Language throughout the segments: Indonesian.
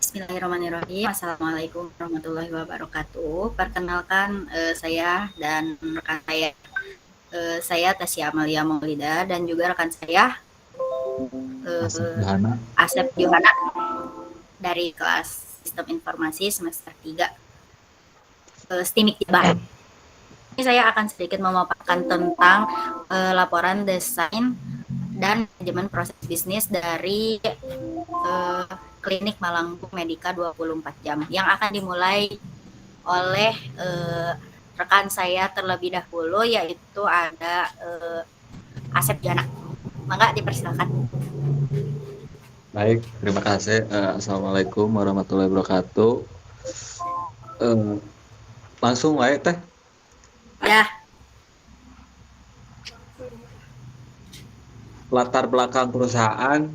Bismillahirrahmanirrahim. Assalamualaikum warahmatullahi wabarakatuh. Perkenalkan saya dan rekan saya Tasya Amalia Maulida dan juga rekan saya Asep eh, Johana. Asep Johana dari kelas Sistem Informasi semester 3 STIMIK Jabar. Ini saya akan sedikit memaparkan tentang laporan desain dan manajemen proses bisnis dari Klinik Malangbong Medika 24 jam yang akan dimulai oleh rekan saya terlebih dahulu, yaitu ada Asep Jana. Mangga dipersilakan. Baik, terima kasih. Assalamualaikum warahmatullahi wabarakatuh. Eh, Langsung wae teh. Ya, Latar belakang perusahaan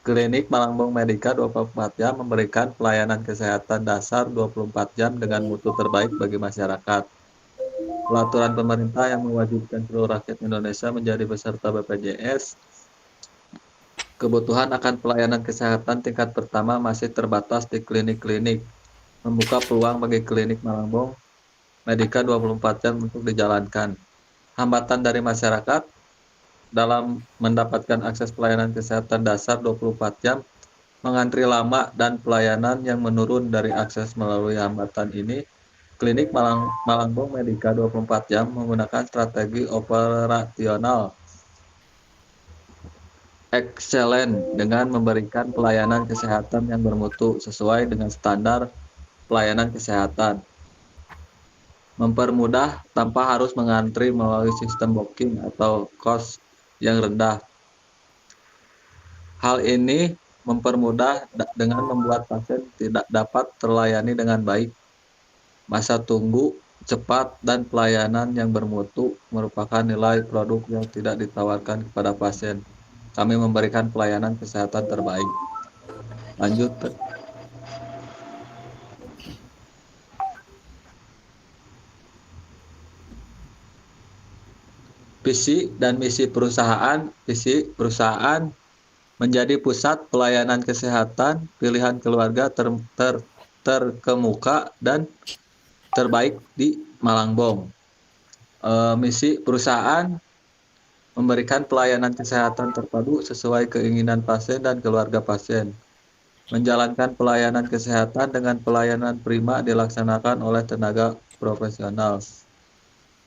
Klinik Malangbong Medika 24 jam memberikan pelayanan kesehatan dasar 24 jam dengan mutu terbaik bagi masyarakat. Peraturan pemerintah yang mewajibkan seluruh rakyat Indonesia menjadi peserta BPJS. Kebutuhan akan pelayanan kesehatan tingkat pertama masih terbatas di klinik-klinik. Membuka peluang bagi Klinik Malangbong Medika 24 jam untuk dijalankan. Hambatan dari masyarakat dalam mendapatkan akses pelayanan kesehatan dasar 24 jam, mengantri lama dan pelayanan yang menurun dari akses melalui hambatan ini. Klinik Malangbong Medika 24 jam menggunakan strategi operasional excellent dengan memberikan pelayanan kesehatan yang bermutu sesuai dengan standar pelayanan kesehatan. Mempermudah tanpa harus mengantri melalui sistem booking atau kos yang rendah. Hal ini mempermudah dengan membuat pasien tidak dapat terlayani dengan baik. Masa tunggu cepat dan pelayanan yang bermutu merupakan nilai produk yang tidak ditawarkan kepada pasien. Kami memberikan pelayanan kesehatan terbaik. Lanjut. Visi dan misi perusahaan. Visi perusahaan menjadi pusat pelayanan kesehatan pilihan keluarga terkemuka dan terbaik di Malangbong. Misi perusahaan memberikan pelayanan kesehatan terpadu sesuai keinginan pasien dan keluarga pasien. Menjalankan pelayanan kesehatan dengan pelayanan prima dilaksanakan oleh tenaga profesional.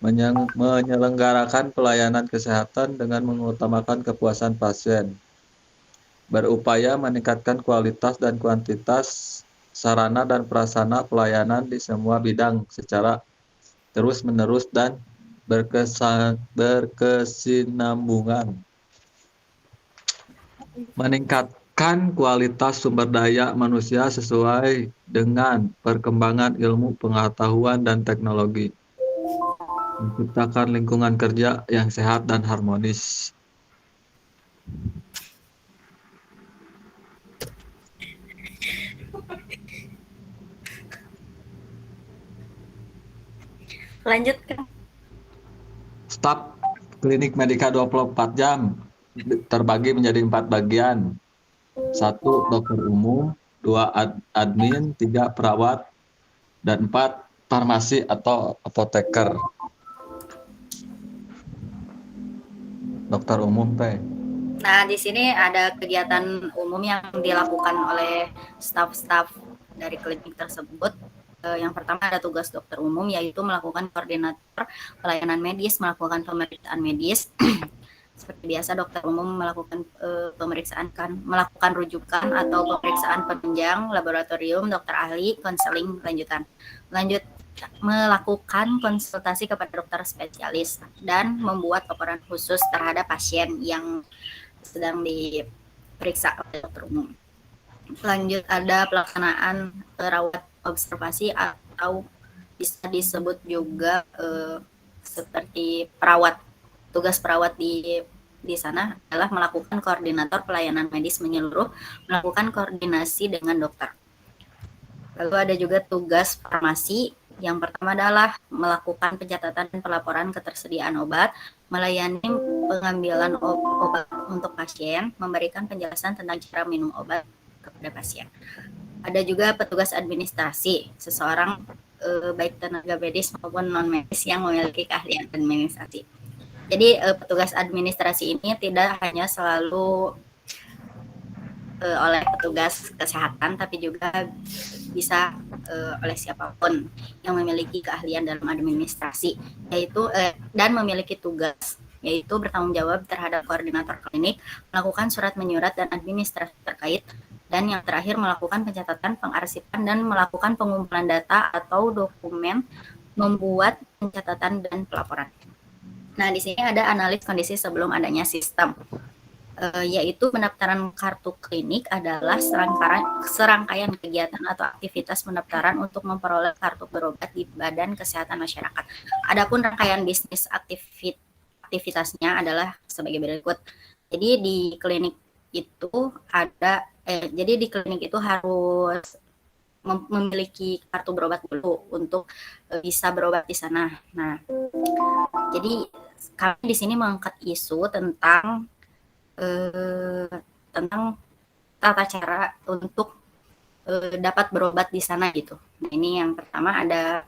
Menyelenggarakan pelayanan kesehatan dengan mengutamakan kepuasan pasien. Berupaya meningkatkan kualitas dan kuantitas sarana dan prasarana pelayanan di semua bidang secara terus-menerus dan berkesinambungan. Meningkatkan kualitas sumber daya manusia sesuai dengan perkembangan ilmu pengetahuan dan teknologi. Menciptakan lingkungan kerja yang sehat dan harmonis. lanjutkan. Staf Klinik Medika 24 jam terbagi menjadi 4 bagian. 1 dokter umum, 2 admin, 3 perawat, dan 4 farmasi atau apoteker. Dokter umum teh. Nah, di sini ada kegiatan umum yang dilakukan oleh staf-staf dari klinik tersebut. Yang pertama ada tugas dokter umum, yaitu melakukan koordinator pelayanan medis, melakukan pemeriksaan medis. Seperti biasa dokter umum melakukan melakukan rujukan atau pemeriksaan penunjang, laboratorium, dokter ahli, konseling lanjutan. Melakukan konsultasi kepada dokter spesialis dan membuat laporan khusus terhadap pasien yang sedang diperiksa oleh dokter umum. Lanjut ada pelaksanaan rawat observasi atau bisa disebut juga seperti perawat. Tugas perawat di sana adalah melakukan koordinator pelayanan medis menyeluruh, melakukan koordinasi dengan dokter. Lalu ada juga tugas farmasi. Yang pertama adalah melakukan pencatatan dan pelaporan ketersediaan obat, melayani pengambilan obat untuk pasien, memberikan penjelasan tentang cara minum obat kepada pasien. Ada juga petugas administrasi, seseorang baik tenaga medis maupun non medis yang memiliki keahlian administrasi. Jadi petugas administrasi ini tidak hanya selalu oleh petugas kesehatan, tapi juga bisa oleh siapapun yang memiliki keahlian dalam administrasi, yaitu dan memiliki tugas, yaitu bertanggung jawab terhadap koordinator klinik, melakukan surat menyurat dan administrasi terkait, dan yang terakhir melakukan pencatatan, pengarsipan, dan melakukan pengumpulan data atau dokumen, membuat pencatatan dan pelaporan. Nah, di sini ada analis kondisi sebelum adanya sistem. Yaitu pendaftaran kartu klinik adalah serangkaian kegiatan atau aktivitas pendaftaran untuk memperoleh kartu berobat di Badan Kesehatan Masyarakat. Adapun rangkaian bisnis aktivitasnya adalah sebagai berikut. Jadi di klinik itu harus memiliki kartu berobat dulu untuk bisa berobat di sana. Nah, jadi kami di sini mengangkat isu tentang tata cara untuk dapat berobat di sana gitu. Nah, ini yang pertama ada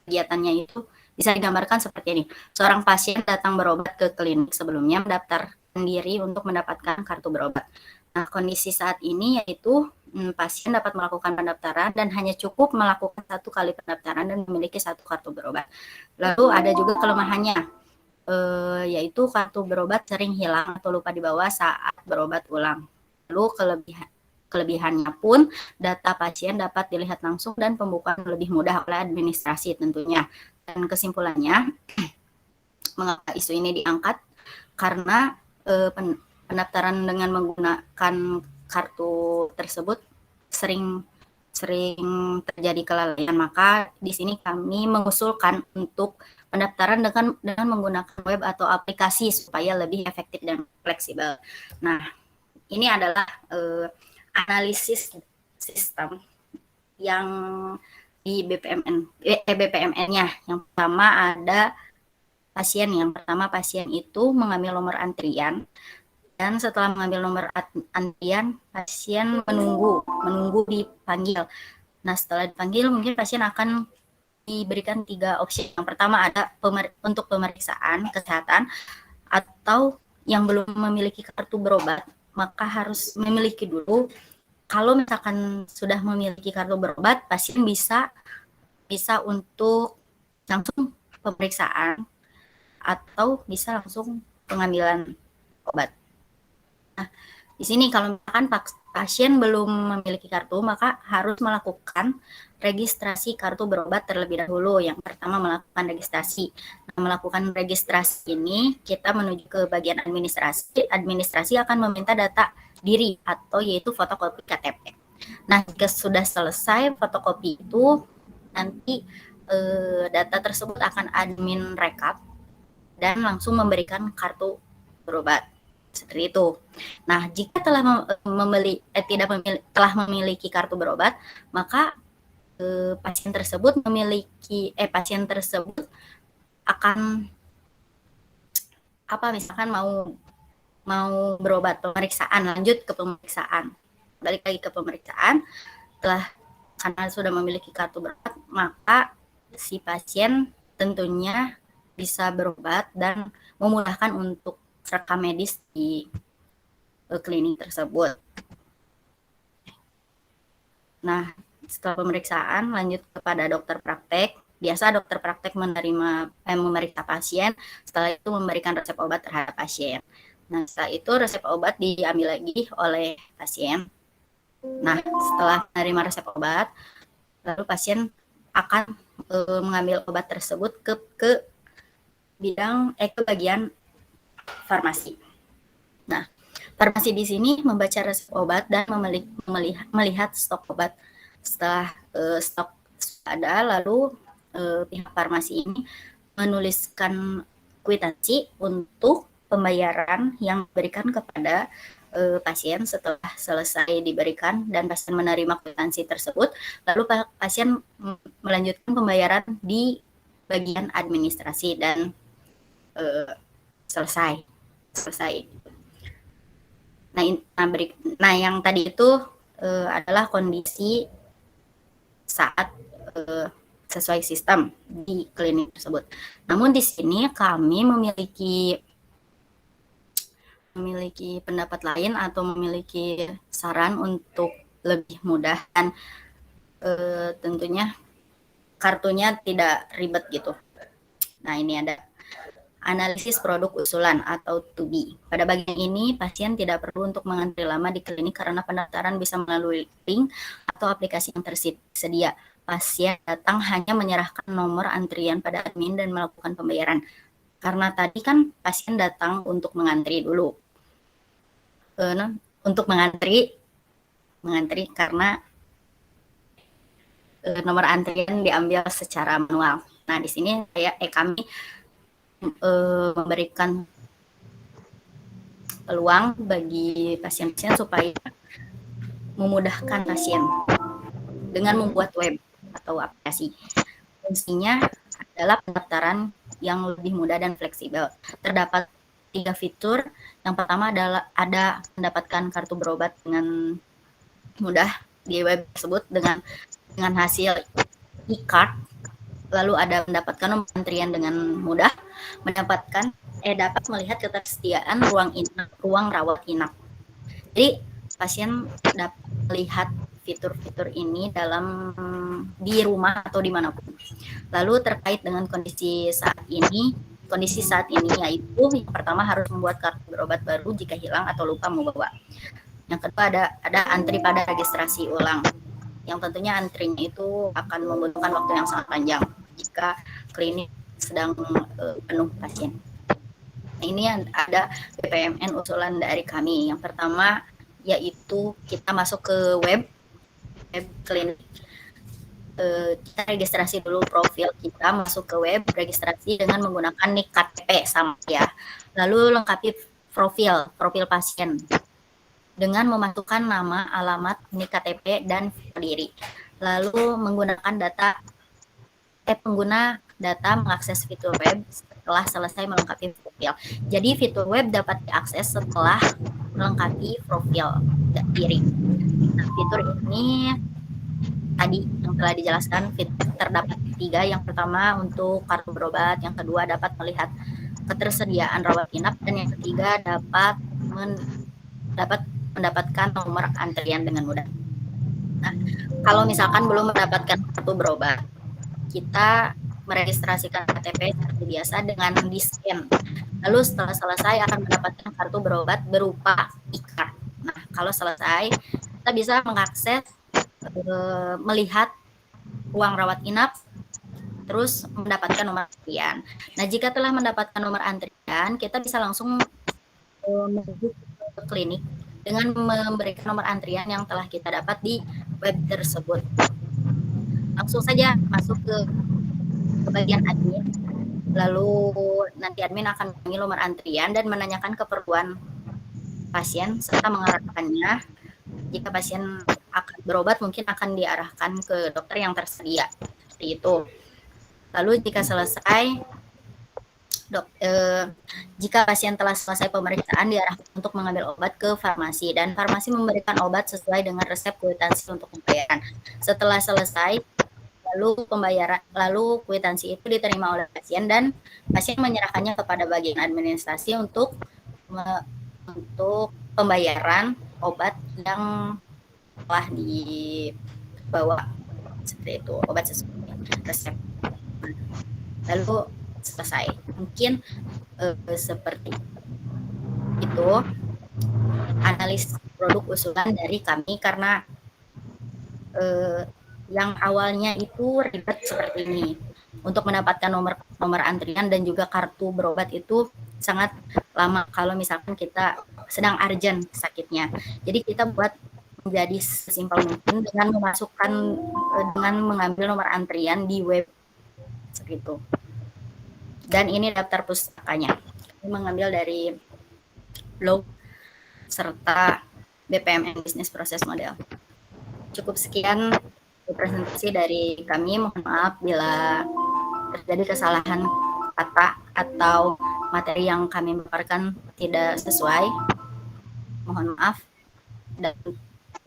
kegiatannya itu bisa digambarkan seperti ini. Seorang pasien datang berobat ke klinik sebelumnya mendaftarkan diri untuk mendapatkan kartu berobat. Nah, kondisi saat ini yaitu pasien dapat melakukan pendaftaran dan hanya cukup melakukan 1 kali pendaftaran dan memiliki 1 kartu berobat. Lalu ada juga kelemahannya, yaitu kartu berobat sering hilang atau lupa dibawa saat berobat ulang. Lalu kelebihannya pun data pasien dapat dilihat langsung dan pembukaan lebih mudah oleh administrasi tentunya. Dan kesimpulannya, mengapa isu ini diangkat? Karena pendaftaran dengan menggunakan kartu tersebut sering terjadi kelalaian. Maka di sini kami mengusulkan untuk pendaftaran dengan menggunakan web atau aplikasi supaya lebih efektif dan fleksibel. Nah, ini adalah analisis sistem yang di BPMN-nya. Yang pertama ada pasien. Yang pertama pasien itu mengambil nomor antrian, dan setelah mengambil nomor antrian, pasien menunggu dipanggil. Nah, setelah dipanggil mungkin pasien akan diberikan 3 opsi. Yang pertama ada untuk pemeriksaan kesehatan, atau yang belum memiliki kartu berobat, maka harus memiliki dulu. Kalau misalkan sudah memiliki kartu berobat, pasien bisa untuk langsung pemeriksaan atau bisa langsung pengambilan obat. Nah, di sini kalau misalkan pasien belum memiliki kartu, maka harus melakukan registrasi kartu berobat terlebih dahulu. Yang pertama melakukan registrasi. Nah, melakukan registrasi ini kita menuju ke bagian administrasi. Administrasi akan meminta data diri atau yaitu fotokopi KTP. Nah, jika sudah selesai fotokopi itu, nanti data tersebut akan admin rekap dan langsung memberikan kartu berobat. Seperti itu. Nah, jika telah memiliki kartu berobat, maka pasien tersebut akan misalkan mau berobat, lanjut ke pemeriksaan. Balik lagi ke pemeriksaan, karena sudah memiliki kartu berobat, maka si pasien tentunya bisa berobat dan memudahkan untuk rekam medis di klinik tersebut. Nah, setelah pemeriksaan lanjut kepada dokter praktek. Biasa dokter praktek memeriksa pasien, setelah itu memberikan resep obat terhadap pasien. Nah, setelah itu resep obat diambil lagi oleh pasien. Nah, setelah menerima resep obat, lalu pasien akan mengambil obat tersebut ke bagian farmasi. Nah, farmasi di sini membaca resep obat dan melihat stok obat. Setelah stok ada, lalu pihak farmasi ini menuliskan kwitansi untuk pembayaran yang diberikan kepada pasien setelah selesai diberikan dan pasien menerima kwitansi tersebut, lalu pasien melanjutkan pembayaran di bagian administrasi dan selesai. Nah, yang tadi itu adalah kondisi saat sesuai sistem di klinik tersebut. Namun di sini kami memiliki pendapat lain atau memiliki saran untuk lebih mudah dan tentunya kartunya tidak ribet gitu. Nah, ini ada analisis produk usulan atau 2B. Pada bagian ini, pasien tidak perlu untuk mengantri lama di klinik karena pendaftaran bisa melalui link atau aplikasi yang tersedia. Pasien datang hanya menyerahkan nomor antrian pada admin dan melakukan pembayaran. Karena tadi kan pasien datang untuk mengantri dulu. Untuk mengantri karena nomor antrian diambil secara manual. Nah, di sini kami memberikan peluang bagi pasien-pasien supaya memudahkan pasien dengan membuat web atau aplikasi. Fungsinya adalah pendaftaran yang lebih mudah dan fleksibel. Terdapat 3 fitur. Yang pertama adalah ada mendapatkan kartu berobat dengan mudah di web tersebut dengan hasil e-card. Lalu ada mendapatkan nomor antrian dengan mudah, dapat melihat ketersediaan ruang rawat inap. Jadi pasien dapat melihat fitur-fitur ini di rumah atau dimanapun. Lalu terkait dengan kondisi saat ini yaitu yang pertama harus membuat kartu berobat baru jika hilang atau lupa membawa. Yang kedua ada antri pada registrasi ulang. Yang tentunya antrinya itu akan membutuhkan waktu yang sangat panjang jika klinik sedang penuh pasien. Ini ada BPMN usulan dari kami. Yang pertama yaitu kita masuk ke web klinik. Kita registrasi dulu profil kita, masuk ke web registrasi dengan menggunakan nik KTP sama ya. Lalu lengkapi profil pasien dengan memasukkan nama, alamat, nik KTP, dan diri. Lalu menggunakan pengguna data mengakses fitur web setelah selesai melengkapi profil. Jadi fitur web dapat diakses setelah melengkapi profil diri. Nah, fitur ini tadi yang telah dijelaskan, terdapat 3. Yang pertama untuk kartu berobat, yang kedua dapat melihat ketersediaan rawat inap, dan yang ketiga dapat mendapatkan nomor antrian dengan mudah. Nah, kalau misalkan belum mendapatkan kartu berobat, kita meregistrasikan KTP seperti biasa dengan di-scan. Lalu setelah selesai akan mendapatkan kartu berobat berupa e-card. Nah, kalau selesai, kita bisa mengakses melihat ruang rawat inap, terus mendapatkan nomor antrian. Nah, jika telah mendapatkan nomor antrian, kita bisa langsung menuju ke klinik dengan memberikan nomor antrian yang telah kita dapat di web tersebut. Langsung saja masuk ke bagian admin, lalu nanti admin akan memanggil nomor antrian dan menanyakan keperluan pasien serta mengarahkannya. Jika pasien akan berobat, mungkin akan diarahkan ke dokter yang tersedia, seperti itu. Lalu jika selesai, jika pasien telah selesai pemeriksaan, diarahkan untuk mengambil obat ke farmasi, dan farmasi memberikan obat sesuai dengan resep kwitansi untuk pembayaran. Setelah selesai, lalu kwitansi itu diterima oleh pasien dan pasien menyerahkannya kepada bagian administrasi untuk pembayaran obat yang telah dibawa, seperti itu, obat sesuai resep. Lalu selesai. Mungkin seperti itu analis produk usulan dari kami, karena yang awalnya itu ribet seperti ini. Untuk mendapatkan nomor antrian dan juga kartu berobat itu sangat lama kalau misalkan kita sedang urgent sakitnya. Jadi kita buat menjadi sesimpel mungkin dengan mengambil nomor antrian di web, seperti itu. Dan ini daftar pustakanya. Ini mengambil dari blog serta BPMN Business Process Model. Cukup sekian presentasi dari kami. Mohon maaf bila terjadi kesalahan kata atau materi yang kami paparkan tidak sesuai. Mohon maaf. Dan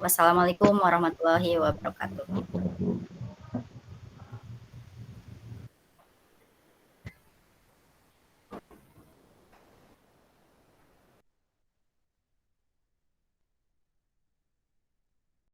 Wassalamualaikum warahmatullahi wabarakatuh.